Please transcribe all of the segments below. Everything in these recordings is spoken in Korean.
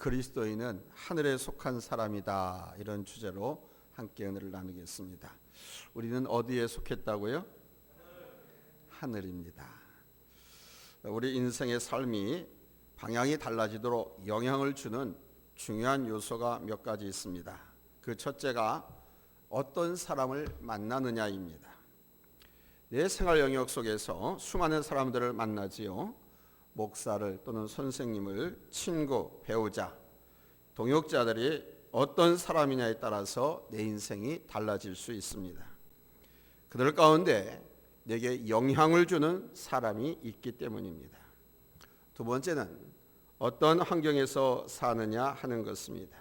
그리스도인은 하늘에 속한 사람이다. 이런 주제로 함께 은혜를 나누겠습니다. 우리는 어디에 속했다고요? 하늘입니다. 우리 인생의 삶이 방향이 달라지도록 영향을 주는 중요한 요소가 몇 가지 있습니다. 그 첫째가 어떤 사람을 만나느냐입니다. 내 생활 영역 속에서 수많은 사람들을 만나지요. 목사를 또는 선생님을, 친구, 배우자, 동역자들이 어떤 사람이냐에 따라서 내 인생이 달라질 수 있습니다. 그들 가운데 내게 영향을 주는 사람이 있기 때문입니다. 두 번째는 어떤 환경에서 사느냐 하는 것입니다.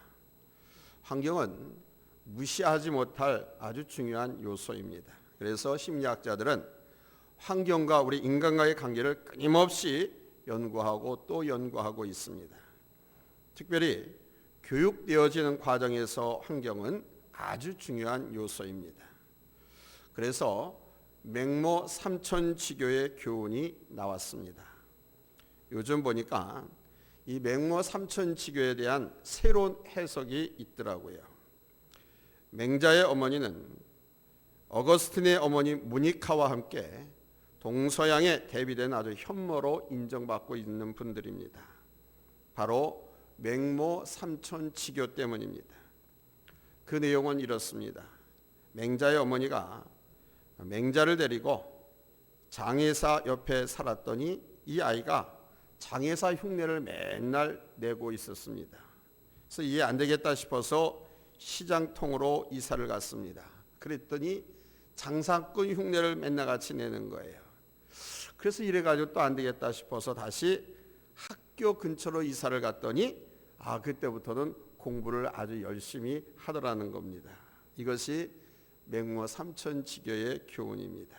환경은 무시하지 못할 아주 중요한 요소입니다. 그래서 심리학자들은 환경과 우리 인간과의 관계를 끊임없이 연구하고 또 연구하고 있습니다. 특별히 교육되어지는 과정에서 환경은 아주 중요한 요소입니다. 그래서 맹모 삼천지교의 교훈이 나왔습니다. 요즘 보니까 이 맹모 삼천지교에 대한 새로운 해석이 있더라고요. 맹자의 어머니는 어거스틴의 어머니 무니카와 함께 동서양에 대비된 아주 현모로 인정받고 있는 분들입니다. 바로 맹모 삼천지교 때문입니다. 그 내용은 이렇습니다. 맹자의 어머니가 맹자를 데리고 장애사 옆에 살았더니 이 아이가 장애사 흉내를 맨날 내고 있었습니다. 그래서 이해 안 되겠다 싶어서 시장통으로 이사를 갔습니다. 그랬더니 장사꾼 흉내를 맨날 같이 내는 거예요. 그래서 이래가지고 또 안 되겠다 싶어서 다시 학교 근처로 이사를 갔더니 그때부터는 공부를 아주 열심히 하더라는 겁니다. 이것이 맹모 삼천지교의 교훈입니다.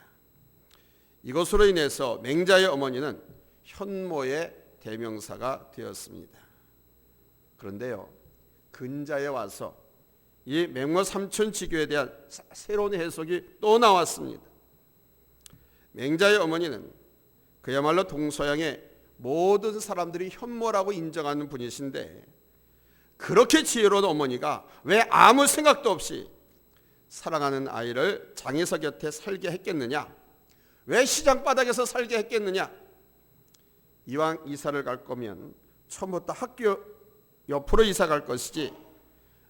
이것으로 인해서 맹자의 어머니는 현모의 대명사가 되었습니다. 그런데요, 근자에 와서 이 맹모 삼천지교에 대한 새로운 해석이 또 나왔습니다. 맹자의 어머니는 그야말로 동서양의 모든 사람들이 현모라고 인정하는 분이신데, 그렇게 지혜로운 어머니가 왜 아무 생각도 없이 사랑하는 아이를 장애사 곁에 살게 했겠느냐? 왜 시장바닥에서 살게 했겠느냐? 이왕 이사를 갈 거면 처음부터 학교 옆으로 이사 갈 것이지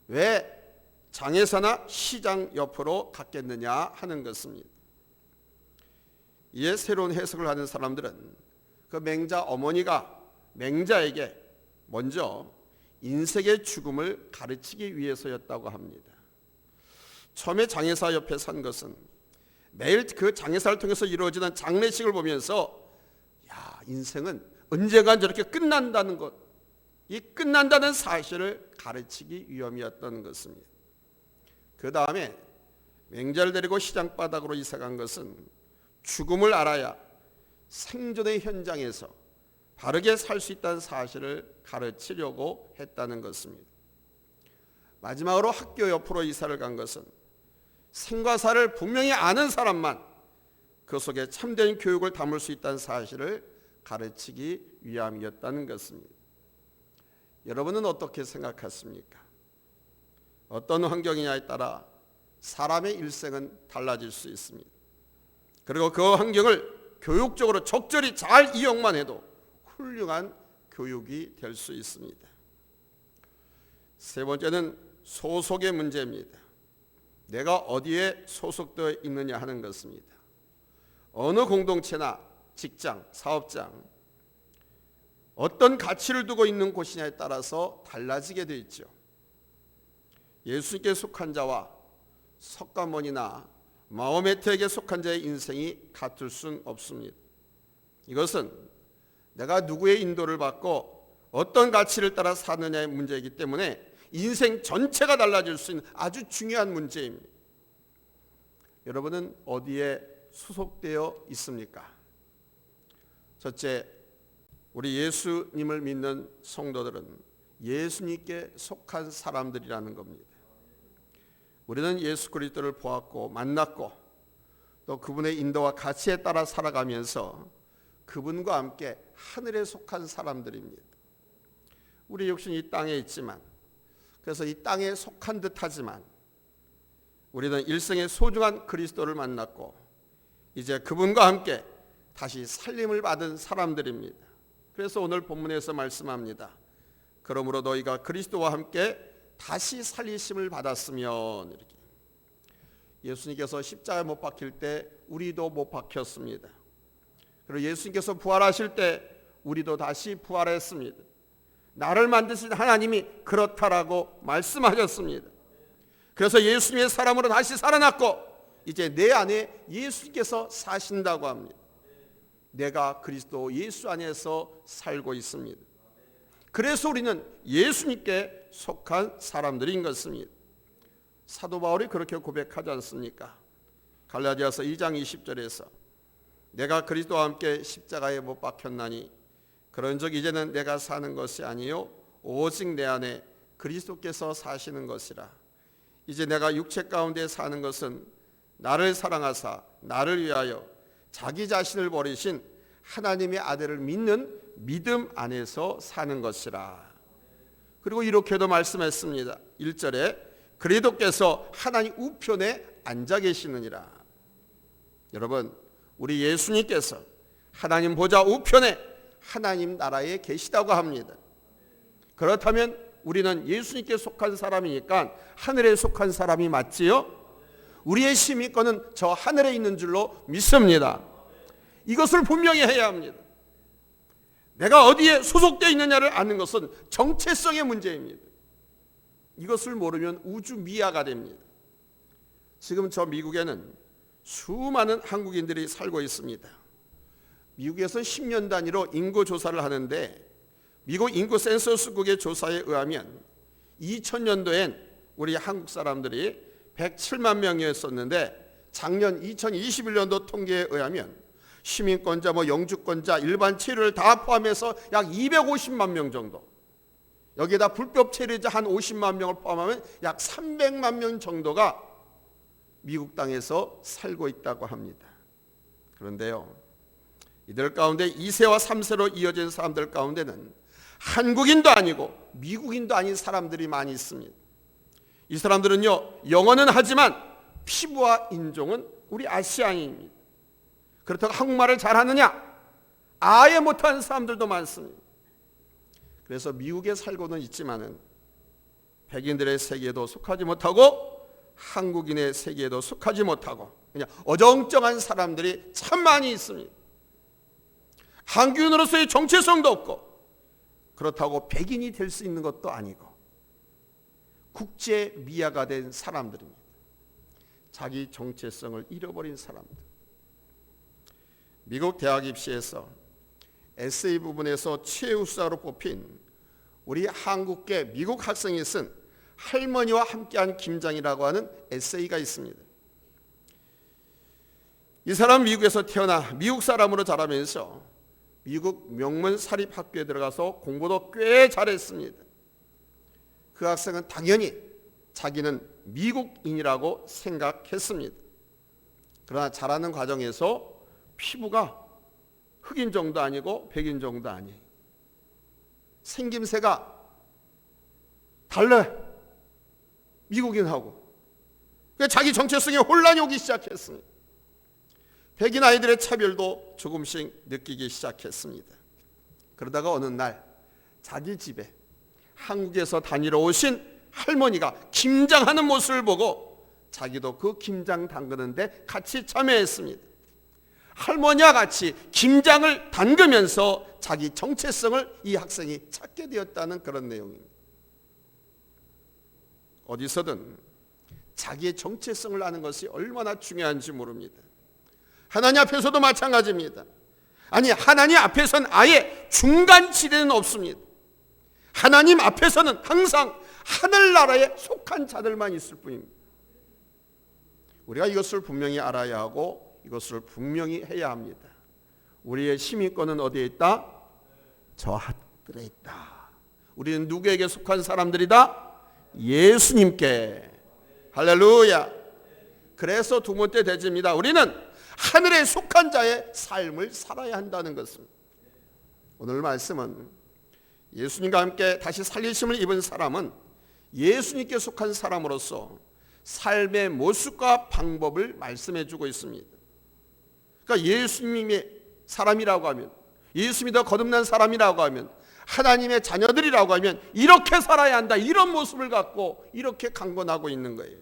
왜 장애사나 시장 옆으로 갔겠느냐 하는 것입니다. 이에 새로운 해석을 하는 사람들은 그 맹자 어머니가 맹자에게 먼저 인생의 죽음을 가르치기 위해서였다고 합니다. 처음에 장애사 옆에 산 것은 매일 그 장애사를 통해서 이루어지는 장례식을 보면서 인생은 언젠간 저렇게 끝난다는 것, 이 끝난다는 사실을 가르치기 위함이었던 것입니다. 그 다음에 맹자를 데리고 시장바닥으로 이사간 것은 죽음을 알아야 생존의 현장에서 바르게 살 수 있다는 사실을 가르치려고 했다는 것입니다. 마지막으로 학교 옆으로 이사를 간 것은 생과 사를 분명히 아는 사람만 그 속에 참된 교육을 담을 수 있다는 사실을 가르치기 위함이었다는 것입니다. 여러분은 어떻게 생각하십니까? 어떤 환경이냐에 따라 사람의 일생은 달라질 수 있습니다. 그리고 그 환경을 교육적으로 적절히 잘 이용만 해도 훌륭한 교육이 될 수 있습니다. 세 번째는 소속의 문제입니다. 내가 어디에 소속되어 있느냐 하는 것입니다. 어느 공동체나 직장, 사업장, 어떤 가치를 두고 있는 곳이냐에 따라서 달라지게 되어 있죠. 예수님께 속한 자와 석가모니나 마호메트에게 속한 자의 인생이 같을 수는 없습니다. 이것은 내가 누구의 인도를 받고 어떤 가치를 따라 사느냐의 문제이기 때문에 인생 전체가 달라질 수 있는 아주 중요한 문제입니다. 여러분은 어디에 소속되어 있습니까? 첫째, 우리 예수님을 믿는 성도들은 예수님께 속한 사람들이라는 겁니다. 우리는 예수 그리스도를 보았고 만났고 또 그분의 인도와 가치에 따라 살아가면서 그분과 함께 하늘에 속한 사람들입니다. 우리 육신이 이 땅에 있지만, 그래서 이 땅에 속한 듯하지만 우리는 일생의 소중한 그리스도를 만났고 이제 그분과 함께 다시 살림을 받은 사람들입니다. 그래서 오늘 본문에서 말씀합니다. 그러므로 너희가 그리스도와 함께 다시 살리심을 받았으면, 이렇게. 예수님께서 십자가에 못 박힐 때 우리도 못 박혔습니다. 그리고 예수님께서 부활하실 때 우리도 다시 부활했습니다. 나를 만드신 하나님이 그렇다라고 말씀하셨습니다. 그래서 예수님의 사람으로 다시 살아났고 이제 내 안에 예수님께서 사신다고 합니다. 내가 그리스도 예수 안에서 살고 있습니다. 그래서 우리는 예수님께 속한 사람들인 것입니다. 사도 바울이 그렇게 고백하지 않습니까? 갈라디아서 2장 20절에서 내가 그리스도와 함께 십자가에 못 박혔나니 그런즉 이제는 내가 사는 것이 아니요 오직 내 안에 그리스도께서 사시는 것이라. 이제 내가 육체 가운데 사는 것은 나를 사랑하사 나를 위하여 자기 자신을 버리신 하나님의 아들을 믿는 믿음 안에서 사는 것이라. 그리고 이렇게도 말씀했습니다. 1절에 그리스도께서 하나님 우편에 앉아 계시느니라. 여러분, 우리 예수님께서 하나님 보좌 우편에 하나님 나라에 계시다고 합니다. 그렇다면 우리는 예수님께 속한 사람이니까 하늘에 속한 사람이 맞지요? 우리의 시민권은 저 하늘에 있는 줄로 믿습니다. 이것을 분명히 해야 합니다. 내가 어디에 소속되어 있느냐를 아는 것은 정체성의 문제입니다. 이것을 모르면 우주 미아가 됩니다. 지금 저 미국에는 수많은 한국인들이 살고 있습니다. 미국에서 10년 단위로 인구 조사를 하는데 미국 인구 센서스국의 조사에 의하면 2000년도엔 우리 한국 사람들이 107만 명이었었는데 작년 2021년도 통계에 의하면 시민권자, 영주권자, 일반 체류를 다 포함해서 약 250만 명 정도, 여기에다 불법 체류자 한 50만 명을 포함하면 약 300만 명 정도가 미국 땅에서 살고 있다고 합니다. 그런데요, 이들 가운데 2세와 3세로 이어진 사람들 가운데는 한국인도 아니고 미국인도 아닌 사람들이 많이 있습니다. 이 사람들은요, 영어는 하지만 피부와 인종은 우리 아시아인입니다. 그렇다고 한국말을 잘하느냐? 아예 못하는 사람들도 많습니다. 그래서 미국에 살고는 있지만은 백인들의 세계에도 속하지 못하고 한국인의 세계에도 속하지 못하고 그냥 어정쩡한 사람들이 참 많이 있습니다. 한국인으로서의 정체성도 없고 그렇다고 백인이 될 수 있는 것도 아니고 국제 미아가 된 사람들입니다. 자기 정체성을 잃어버린 사람들. 미국 대학 입시에서 에세이 부분에서 최우수자로 뽑힌 우리 한국계 미국 학생이 쓴 할머니와 함께한 김장이라고 하는 에세이가 있습니다. 이 사람 미국에서 태어나 미국 사람으로 자라면서 미국 명문 사립학교에 들어가서 공부도 꽤 잘했습니다. 그 학생은 당연히 자기는 미국인이라고 생각했습니다. 그러나 자라는 과정에서 피부가 흑인 정도 아니고 백인 정도 아니에요. 생김새가 달라요. 미국인하고. 그러니까 자기 정체성에 혼란이 오기 시작했습니다. 백인 아이들의 차별도 조금씩 느끼기 시작했습니다. 그러다가 어느 날 자기 집에 한국에서 다니러 오신 할머니가 김장하는 모습을 보고 자기도 그 김장 담그는데 같이 참여했습니다. 할머니와 같이 김장을 담그면서 자기 정체성을 이 학생이 찾게 되었다는 그런 내용입니다. 어디서든 자기의 정체성을 아는 것이 얼마나 중요한지 모릅니다. 하나님 앞에서도 마찬가지입니다. 아니, 하나님 앞에서는 아예 중간 지대는 없습니다. 하나님 앞에서는 항상 하늘나라에 속한 자들만 있을 뿐입니다. 우리가 이것을 분명히 알아야 하고 이것을 분명히 해야 합니다. 우리의 시민권은 어디에 있다? 저 하늘에 있다. 우리는 누구에게 속한 사람들이다? 예수님께. 할렐루야. 그래서 두 번째 대지입니다. 우리는 하늘에 속한 자의 삶을 살아야 한다는 것입니다. 오늘 말씀은 예수님과 함께 다시 살리심을 입은 사람은 예수님께 속한 사람으로서 삶의 모습과 방법을 말씀해 주고 있습니다. 그러니까 예수님의 사람이라고 하면, 예수 믿어 거듭난 사람이라고 하면, 하나님의 자녀들이라고 하면 이렇게 살아야 한다, 이런 모습을 갖고 이렇게 강권하고 있는 거예요.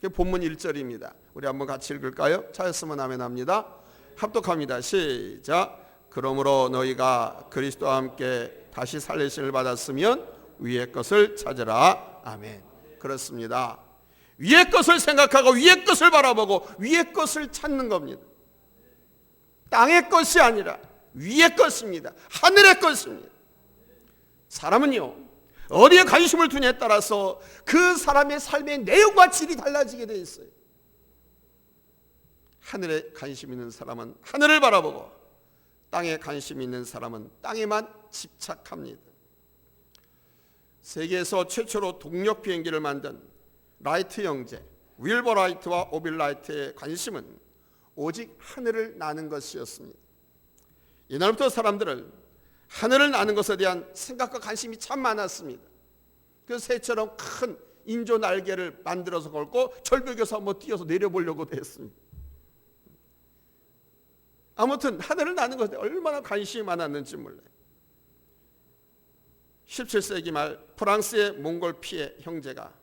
그게 본문 1절입니다. 우리 한번 같이 읽을까요? 찾았으면 아멘 합니다. 합독합니다. 시작. 그러므로 너희가 그리스도와 함께 다시 살리심을 받았으면 위의 것을 찾으라. 아멘. 그렇습니다. 위의 것을 생각하고 위의 것을 바라보고 위의 것을 찾는 겁니다. 땅의 것이 아니라 위의 것입니다. 하늘의 것입니다. 사람은요, 어디에 관심을 두냐에 따라서 그 사람의 삶의 내용과 질이 달라지게 되어 있어요. 하늘에 관심 있는 사람은 하늘을 바라보고 땅에 관심 있는 사람은 땅에만 집착합니다. 세계에서 최초로 동력 비행기를 만든 라이트 형제 윌버 라이트와 오빌 라이트의 관심은 오직 하늘을 나는 것이었습니다. 이날부터 사람들은 하늘을 나는 것에 대한 생각과 관심이 참 많았습니다. 그 새처럼 큰 인조 날개를 만들어서 걸고 절벽에서 한번 뛰어서 내려보려고도 했습니다. 아무튼 하늘을 나는 것에 얼마나 관심이 많았는지 몰라요. 17세기 말 프랑스의 몽골피의 형제가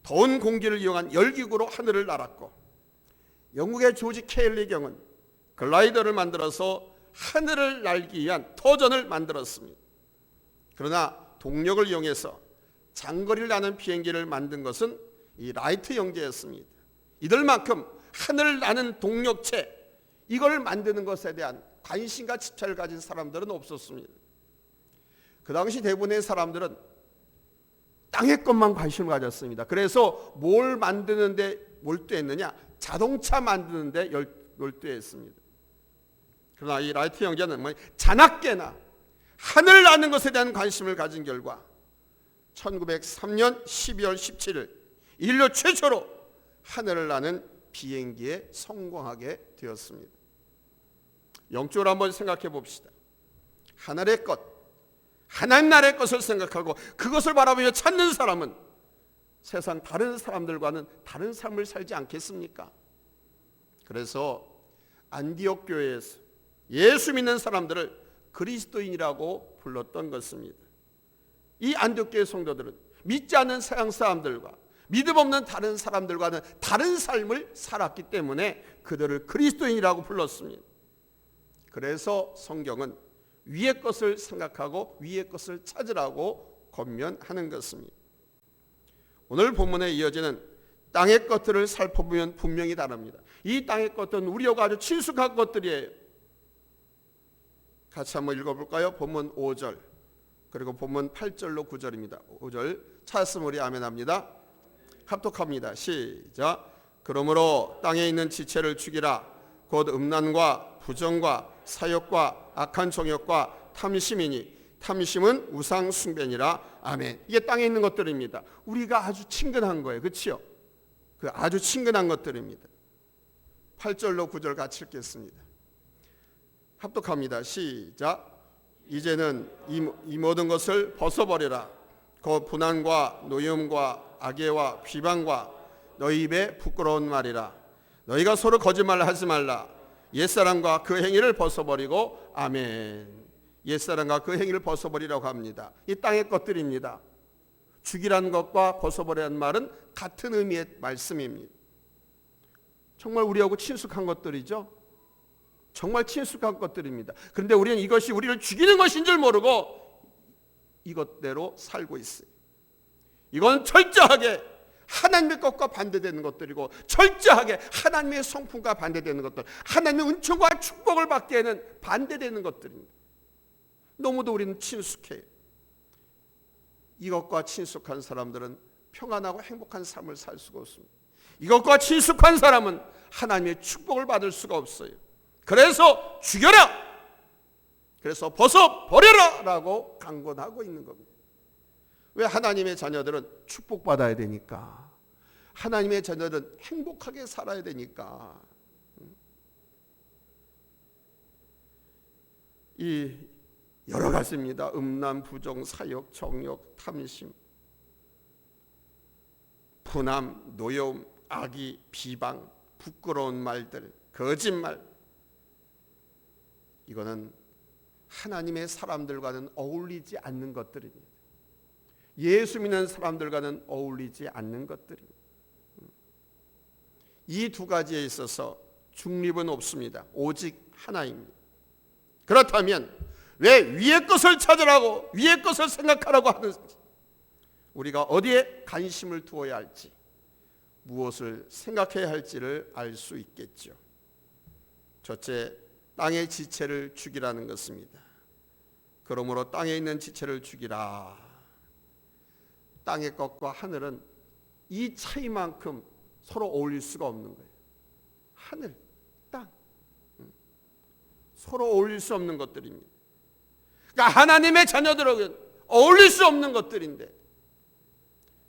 더운 공기를 이용한 열기구로 하늘을 날았고, 영국의 조지 케일리 경은 글라이더를 만들어서 하늘을 날기 위한 터전을 만들었습니다. 그러나 동력을 이용해서 장거리를 나는 비행기를 만든 것은 이 라이트 형제였습니다. 이들만큼 하늘을 나는 동력체, 이걸 만드는 것에 대한 관심과 집착을 가진 사람들은 없었습니다. 그 당시 대부분의 사람들은 땅의 것만 관심을 가졌습니다. 그래서 뭘 만드는데 몰두했느냐? 자동차 만드는데 몰두했습니다. 그러나 이 라이트 형제는 자나깨나 하늘을 나는 것에 대한 관심을 가진 결과 1903년 12월 17일 인류 최초로 하늘을 나는 비행기에 성공하게 되었습니다. 영적으로 한번 생각해 봅시다. 하늘의 것, 하나님 나라의 것을 생각하고 그것을 바라보며 찾는 사람은 세상 다른 사람들과는 다른 삶을 살지 않겠습니까? 그래서 안디옥 교회에서 예수 믿는 사람들을 그리스도인이라고 불렀던 것입니다. 이 안디옥 교회 성도들은 믿지 않는 서양 사람들과 믿음 없는 다른 사람들과는 다른 삶을 살았기 때문에 그들을 그리스도인이라고 불렀습니다. 그래서 성경은 위의 것을 생각하고 위의 것을 찾으라고 권면하는 것입니다. 오늘 본문에 이어지는 땅의 것들을 살펴보면 분명히 다릅니다. 이 땅의 것들은 우리하고 아주 친숙한 것들이에요. 같이 한번 읽어볼까요? 본문 5절 그리고 본문 8절로 9절입니다. 5절 찾았으면 우리 아멘 합니다. 합독합니다. 시작. 그러므로 땅에 있는 지체를 죽이라. 곧 음란과 부정과 사욕과 악한 정욕과 탐심이니 탐심은 우상 숭배니라. 아멘. 이게 땅에 있는 것들입니다. 우리가 아주 친근한 거예요. 그렇죠? 그 아주 친근한 것들입니다. 8절로 9절 같이 읽겠습니다. 합독합니다. 시작. 이제는 이 모든 것을 벗어버려라. 그 분한과 노여움과 악의와 비방과 너희 입에 부끄러운 말이라. 너희가 서로 거짓말을 하지 말라. 옛사람과 그 행위를 벗어버리고 아멘. 옛사람과 그 행위를 벗어버리라고 합니다. 이 땅의 것들입니다. 죽이라는 것과 벗어버리라는 말은 같은 의미의 말씀입니다. 정말 우리하고 친숙한 것들이죠. 정말 친숙한 것들입니다. 그런데 우리는 이것이 우리를 죽이는 것인 줄 모르고 이것대로 살고 있어요. 이건 철저하게 하나님의 것과 반대되는 것들이고 철저하게 하나님의 성품과 반대되는 것들, 하나님의 은총과 축복을 받기에는 반대되는 것들입니다. 너무도 우리는 친숙해요. 이것과 친숙한 사람들은 평안하고 행복한 삶을 살 수가 없습니다. 이것과 친숙한 사람은 하나님의 축복을 받을 수가 없어요. 그래서 죽여라! 그래서 벗어버려라! 라고 강권하고 있는 겁니다. 왜? 하나님의 자녀들은 축복받아야 되니까. 하나님의 자녀들은 행복하게 살아야 되니까. 이 여러 가지입니다. 음란, 부정, 사욕, 정욕, 탐심, 분함, 노여움, 악의, 비방, 부끄러운 말들, 거짓말. 이거는 하나님의 사람들과는 어울리지 않는 것들입니다. 예수 믿는 사람들과는 어울리지 않는 것들입니다. 이 두 가지에 있어서 중립은 없습니다. 오직 하나입니다. 그렇다면 왜 위의 것을 찾으라고, 위의 것을 생각하라고 하는지, 우리가 어디에 관심을 두어야 할지, 무엇을 생각해야 할지를 알 수 있겠죠. 첫째, 땅의 지체를 죽이라는 것입니다. 그러므로 땅에 있는 지체를 죽이라. 땅의 것과 하늘은 이 차이만큼 서로 어울릴 수가 없는 거예요. 하늘, 땅, 서로 어울릴 수 없는 것들입니다. 그러니까 하나님의 자녀들에게는 어울릴 수 없는 것들인데,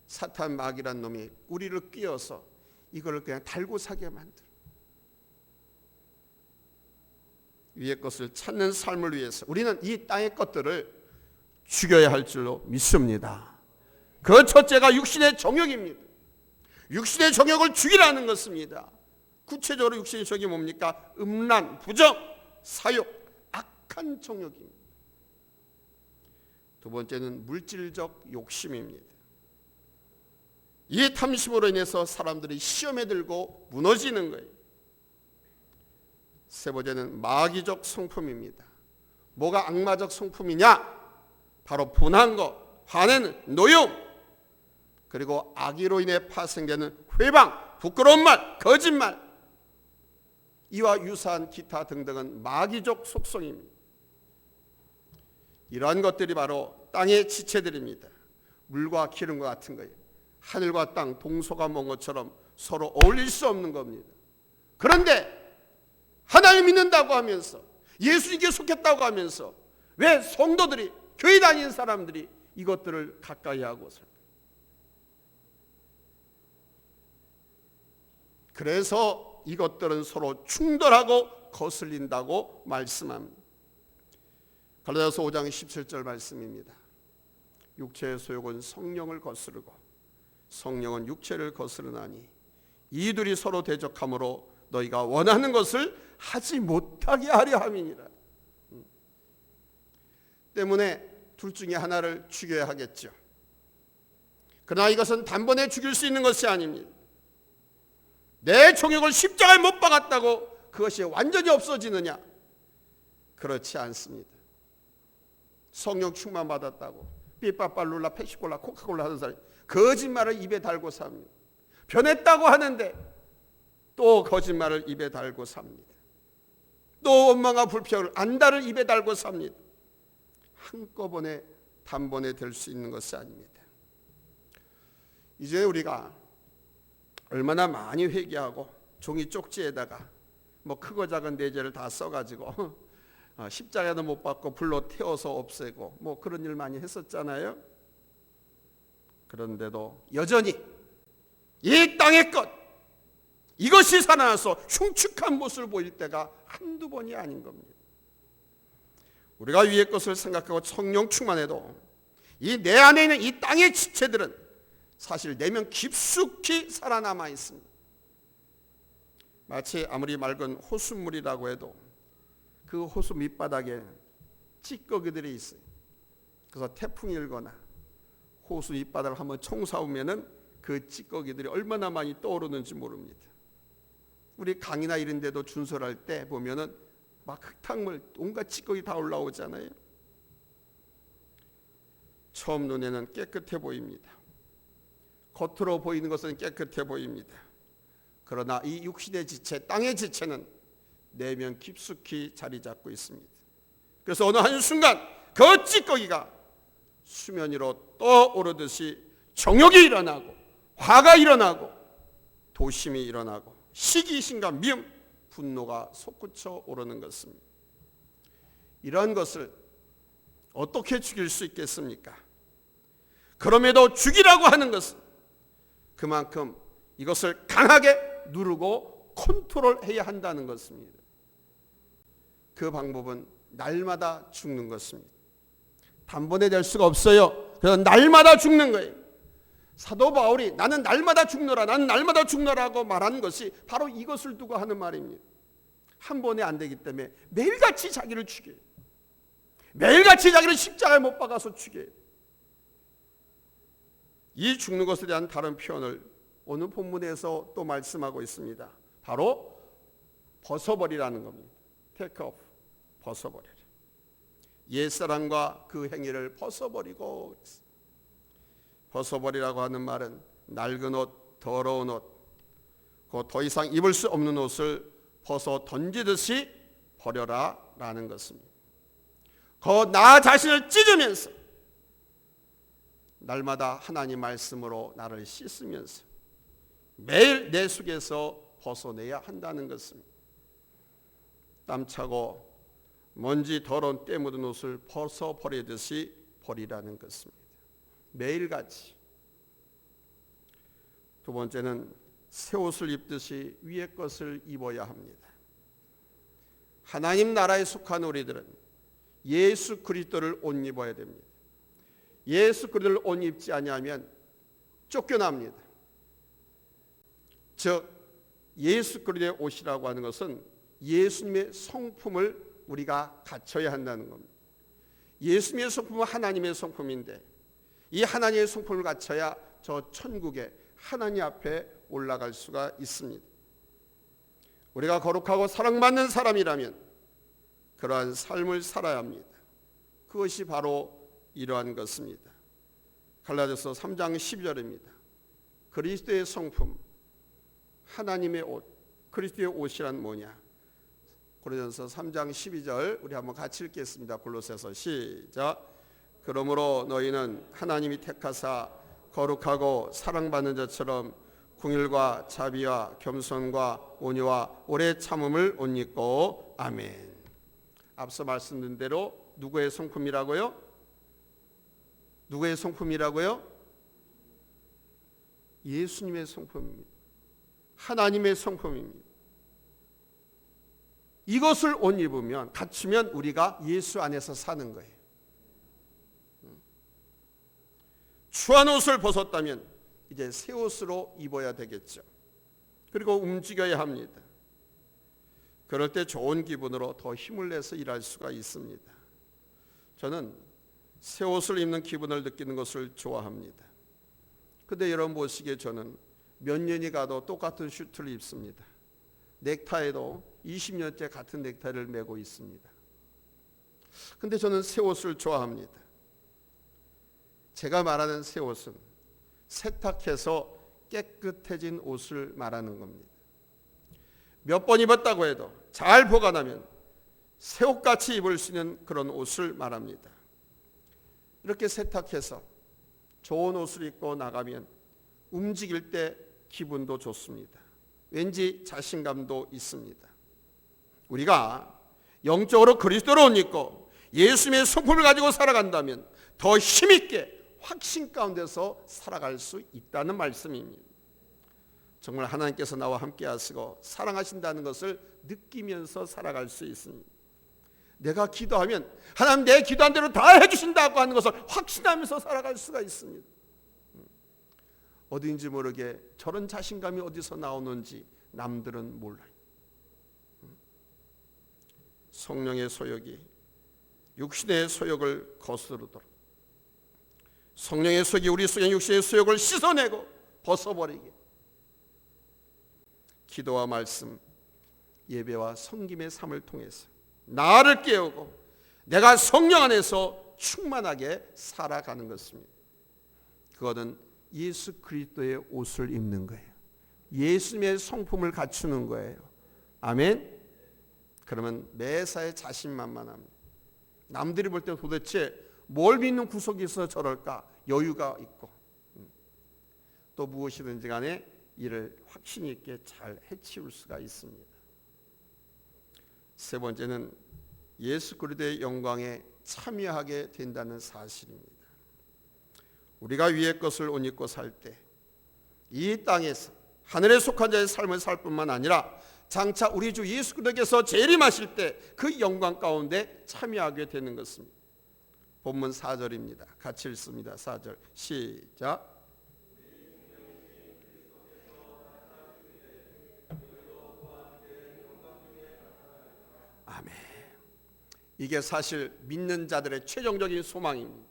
사탄 마귀란 놈이 우리를 끼어서 이걸 그냥 달고 사게 만들어. 위의 것을 찾는 삶을 위해서 우리는 이 땅의 것들을 죽여야 할 줄로 믿습니다. 그 첫째가 육신의 정욕입니다. 육신의 정욕을 죽이라는 것입니다. 구체적으로 육신의 정욕이 뭡니까? 음란, 부정, 사욕, 악한 정욕입니다. 두 번째는 물질적 욕심입니다. 이 탐심으로 인해서 사람들이 시험에 들고 무너지는 거예요. 세 번째는 마귀적 성품입니다. 뭐가 악마적 성품이냐? 바로 분한 것, 화내는, 노여움, 그리고 악의로 인해 파생되는 회방, 부끄러운 말, 거짓말, 이와 유사한 기타 등등은 마귀적 속성입니다. 이러한 것들이 바로 땅의 지체들입니다. 물과 기름과 같은 거예요. 하늘과 땅 동서가 먼 것처럼 서로 어울릴 수 없는 겁니다. 그런데 하나님 믿는다고 하면서, 예수님께 속했다고 하면서 왜 성도들이, 교회 다니는 사람들이 이것들을 가까이 하고 살까요? 그래서 이것들은 서로 충돌하고 거슬린다고 말씀합니다. 갈라디아서 5장 17절 말씀입니다. 육체의 소욕은 성령을 거스르고 성령은 육체를 거스르나니 이들이 서로 대적함으로 너희가 원하는 것을 하지 못하게 하려 함이니라. 때문에 둘 중에 하나를 죽여야 하겠죠. 그러나 이것은 단번에 죽일 수 있는 것이 아닙니다. 내 정욕을 십자가에 못 박았다고 그것이 완전히 없어지느냐? 그렇지 않습니다. 성령 충만 받았다고 삐빠빨룰라 펩시콜라 코카콜라 하는 사람이 거짓말을 입에 달고 삽니다. 변했다고 하는데 또 거짓말을 입에 달고 삽니다. 또 원망과 불평을 안달을 입에 달고 삽니다. 한꺼번에 단번에 될 수 있는 것이 아닙니다. 이제 우리가 얼마나 많이 회개하고 종이 쪽지에다가 뭐 크고 작은 내재를 다 써가지고 십자가도 못 받고 불로 태워서 없애고 뭐 그런 일 많이 했었잖아요. 그런데도 여전히 이 땅의 것, 이것이 살아나서 흉측한 모습을 보일 때가 한두 번이 아닌 겁니다. 우리가 위의 것을 생각하고 성령 충만해도 이 내 안에 있는 이 땅의 지체들은 사실 내면 깊숙이 살아남아 있습니다. 마치 아무리 맑은 호수물이라고 해도 그 호수 밑바닥에 찌꺼기들이 있어요. 그래서 태풍이 일거나 호수 밑바닥을 한번 청소하면은 그 찌꺼기들이 얼마나 많이 떠오르는지 모릅니다. 우리 강이나 이런 데도 준설할 때 보면은 막 흙탕물 온갖 찌꺼기 다 올라오잖아요. 처음 눈에는 깨끗해 보입니다. 겉으로 보이는 것은 깨끗해 보입니다. 그러나 이 육신의 지체, 땅의 지체는 내면 깊숙이 자리 잡고 있습니다. 그래서 어느 한순간 그 찌꺼기가 수면 위로 떠오르듯이 정욕이 일어나고 화가 일어나고 도심이 일어나고 시기심과 미움, 분노가 솟구쳐 오르는 것입니다. 이러한 것을 어떻게 죽일 수 있겠습니까? 그럼에도 죽이라고 하는 것은 그만큼 이것을 강하게 누르고 컨트롤해야 한다는 것입니다. 그 방법은 날마다 죽는 것입니다. 단번에 될 수가 없어요. 그래서 날마다 죽는 거예요. 사도 바울이 나는 날마다 죽노라, 나는 날마다 죽노라고 말하는 것이 바로 이것을 두고 하는 말입니다. 한 번에 안 되기 때문에 매일같이 자기를 죽여요. 매일같이 자기를 십자가에 못 박아서 죽여요. 이 죽는 것에 대한 다른 표현을 오늘 본문에서 또 말씀하고 있습니다. 바로 벗어버리라는 겁니다. Take off, 벗어버리라. 옛사람과 그 행위를 벗어버리고, 벗어버리라고 하는 말은 낡은 옷, 더러운 옷, 더 이상 입을 수 없는 옷을 벗어 던지듯이 버려라 라는 것입니다. 나 자신을 찢으면서 날마다 하나님 말씀으로 나를 씻으면서 매일 내 속에서 벗어내야 한다는 것입니다. 땀차고 먼지 더러운 때 묻은 옷을 벗어버리듯이 버리라는 것입니다. 매일같이. 두 번째는 새 옷을 입듯이 위의 것을 입어야 합니다. 하나님 나라에 속한 우리들은 예수 그리스도를 옷 입어야 됩니다. 예수 그리스도를 옷 입지 아니하면 쫓겨납니다. 즉 예수 그리스도의 옷이라고 하는 것은 예수님의 성품을 우리가 갖춰야 한다는 겁니다. 예수님의 성품은 하나님의 성품인데 이 하나님의 성품을 갖춰야 저 천국에 하나님 앞에 올라갈 수가 있습니다. 우리가 거룩하고 사랑받는 사람이라면 그러한 삶을 살아야 합니다. 그것이 바로 이러한 것입니다. 갈라디아서 3장 12절입니다. 그리스도의 성품, 하나님의 옷, 그리스도의 옷이란 뭐냐? 고린도전서 3장 12절 우리 한번 같이 읽겠습니다. 골로새서 시작. 그러므로 너희는 하나님이 택하사 거룩하고 사랑받는 자처럼 긍휼과 자비와 겸손과 온유와 오래 참음을 옷 입고 아멘. 앞서 말씀드린 대로 누구의 성품이라고요? 누구의 성품이라고요? 예수님의 성품입니다. 하나님의 성품입니다. 이것을 옷 입으면 갖추면 우리가 예수 안에서 사는 거예요. 추한 옷을 벗었다면 이제 새 옷으로 입어야 되겠죠. 그리고 움직여야 합니다. 그럴 때 좋은 기분으로 더 힘을 내서 일할 수가 있습니다. 저는 새 옷을 입는 기분을 느끼는 것을 좋아합니다. 근데 여러분 보시기에 저는 몇 년이 가도 똑같은 슈트를 입습니다. 넥타이도 20년째 같은 넥타이를 메고 있습니다. 근데 저는 새 옷을 좋아합니다. 제가 말하는 새 옷은 세탁해서 깨끗해진 옷을 말하는 겁니다. 몇 번 입었다고 해도 잘 보관하면 새 옷같이 입을 수 있는 그런 옷을 말합니다. 이렇게 세탁해서 좋은 옷을 입고 나가면 움직일 때 기분도 좋습니다. 왠지 자신감도 있습니다. 우리가 영적으로 그리스도로 옷 입고 예수님의 성품을 가지고 살아간다면 더 힘있게 확신 가운데서 살아갈 수 있다는 말씀입니다. 정말 하나님께서 나와 함께 하시고 사랑하신다는 것을 느끼면서 살아갈 수 있습니다. 내가 기도하면 하나님 내 기도한 대로 다 해주신다고 하는 것을 확신하면서 살아갈 수가 있습니다. 어딘지 모르게 저런 자신감이 어디서 나오는지 남들은 몰라요. 성령의 소욕이 육신의 소욕을 거스르도록 성령의 소욕이 우리 속에 육신의 소욕을 씻어내고 벗어버리게 기도와 말씀, 예배와 섬김의 삶을 통해서 나를 깨우고 내가 성령 안에서 충만하게 살아가는 것입니다. 그것은 예수 그리스도의 옷을 입는 거예요. 예수님의 성품을 갖추는 거예요. 아멘. 그러면 매사에 자신만만합니다. 남들이 볼 때 도대체 뭘 믿는 구석이 있어서 저럴까 여유가 있고 또 무엇이든지 간에 이를 확신 있게 잘 해치울 수가 있습니다. 세 번째는 예수 그리스도의 영광에 참여하게 된다는 사실입니다. 우리가 위의 것을 옷 입고 살 때 이 땅에서 하늘에 속한 자의 삶을 살 뿐만 아니라 장차 우리 주 예수 그리스도께서 재림하실 때 그 영광 가운데 참여하게 되는 것입니다. 본문 4절입니다. 같이 읽습니다. 4절 시작. 아멘. 이게 사실 믿는 자들의 최종적인 소망입니다.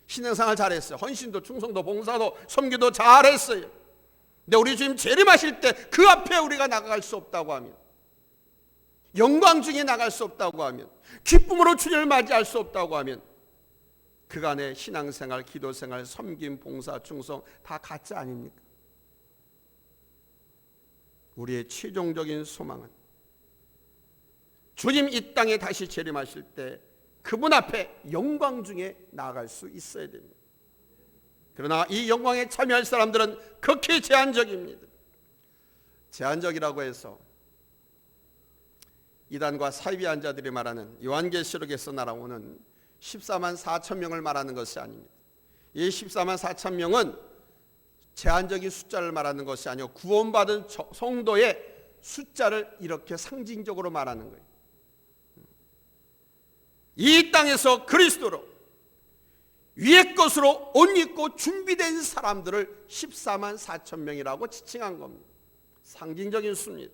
신앙생활 잘했어요. 헌신도 충성도 봉사도 섬기도 잘했어요. 근데 우리 주님 재림하실 때 그 앞에 우리가 나아갈 수 없다고 하면, 영광 중에 나갈 수 없다고 하면, 기쁨으로 주님을 맞이할 수 없다고 하면, 그간의 신앙생활, 기도생활, 섬김, 봉사, 충성 다 가짜 아닙니까? 우리의 최종적인 소망은 주님 이 땅에 다시 재림하실 때 그분 앞에 영광 중에 나아갈 수 있어야 됩니다. 그러나 이 영광에 참여할 사람들은 극히 제한적입니다. 제한적이라고 해서 이단과 사이비한 자들이 말하는 요한계시록에서 나오는 14만 4천 명을 말하는 것이 아닙니다. 이 14만 4천 명은 제한적인 숫자를 말하는 것이 아니고 구원받은 성도의 숫자를 이렇게 상징적으로 말하는 거예요. 이 땅에서 그리스도로 위의 것으로 옷 입고 준비된 사람들을 14만 4천 명이라고 지칭한 겁니다. 상징적인 수입니다.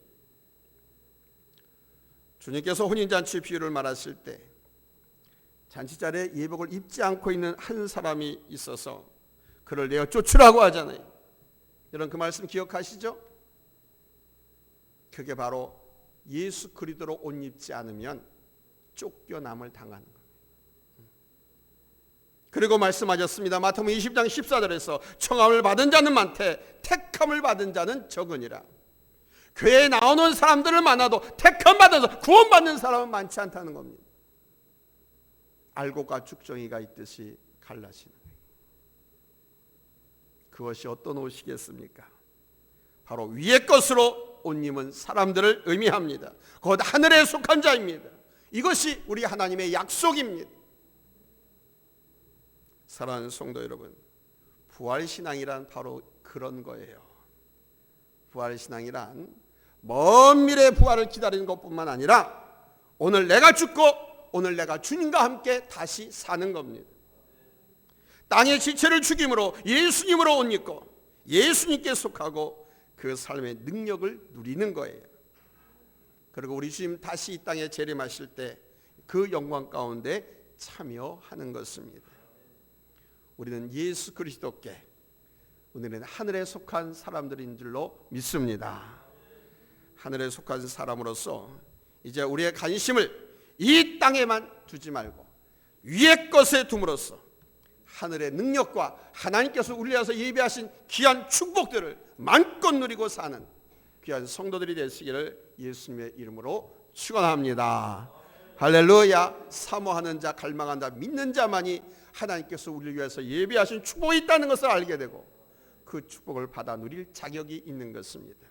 주님께서 혼인잔치 비유를 말하실 때 잔치자리에 예복을 입지 않고 있는 한 사람이 있어서 그를 내어 쫓으라고 하잖아요. 여러분 그 말씀 기억하시죠? 그게 바로 예수 그리스도로 옷 입지 않으면 쫓겨남을 당하는 겁니다. 그리고 말씀하셨습니다. 마태복음 20장 14절에서 청함을 받은 자는 많되 택함을 받은 자는 적으니라. 교회에 나오는 사람들을 만나도 택함 받아서 구원받는 사람은 많지 않다는 겁니다. 알곡과 죽정이가 있듯이 갈라지는 거예요. 그것이 어떤 옷이겠습니까? 바로 위의 것으로 옷 입은 사람들을 의미합니다. 곧 하늘에 속한 자입니다. 이것이 우리 하나님의 약속입니다. 사랑하는 성도 여러분, 부활신앙이란 바로 그런 거예요. 부활신앙이란 먼 미래의 부활을 기다리는 것뿐만 아니라 오늘 내가 죽고 오늘 내가 주님과 함께 다시 사는 겁니다. 땅의 지체를 죽임으로 예수님으로 옷 입고 예수님께 속하고 그 삶의 능력을 누리는 거예요. 그리고 우리 주님 다시 이 땅에 재림하실 때 그 영광 가운데 참여하는 것입니다. 우리는 예수 그리스도께 우리는 하늘에 속한 사람들인 줄로 믿습니다. 하늘에 속한 사람으로서 이제 우리의 관심을 이 땅에만 두지 말고 위의 것에 둠으로써 하늘의 능력과 하나님께서 우리를 위해서 예비하신 귀한 축복들을 마음껏 누리고 사는 귀한 성도들이 되시기를 예수님의 이름으로 축원합니다. 할렐루야. 사모하는 자, 갈망하는 자, 믿는 자만이 하나님께서 우리를 위해서 예비하신 축복이 있다는 것을 알게 되고 그 축복을 받아 누릴 자격이 있는 것입니다.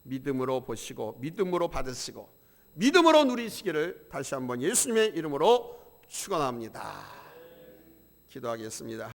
믿음으로 보시고 믿음으로 받으시고 믿음으로 누리시기를 다시 한번 예수님의 이름으로 축원합니다. 기도하겠습니다.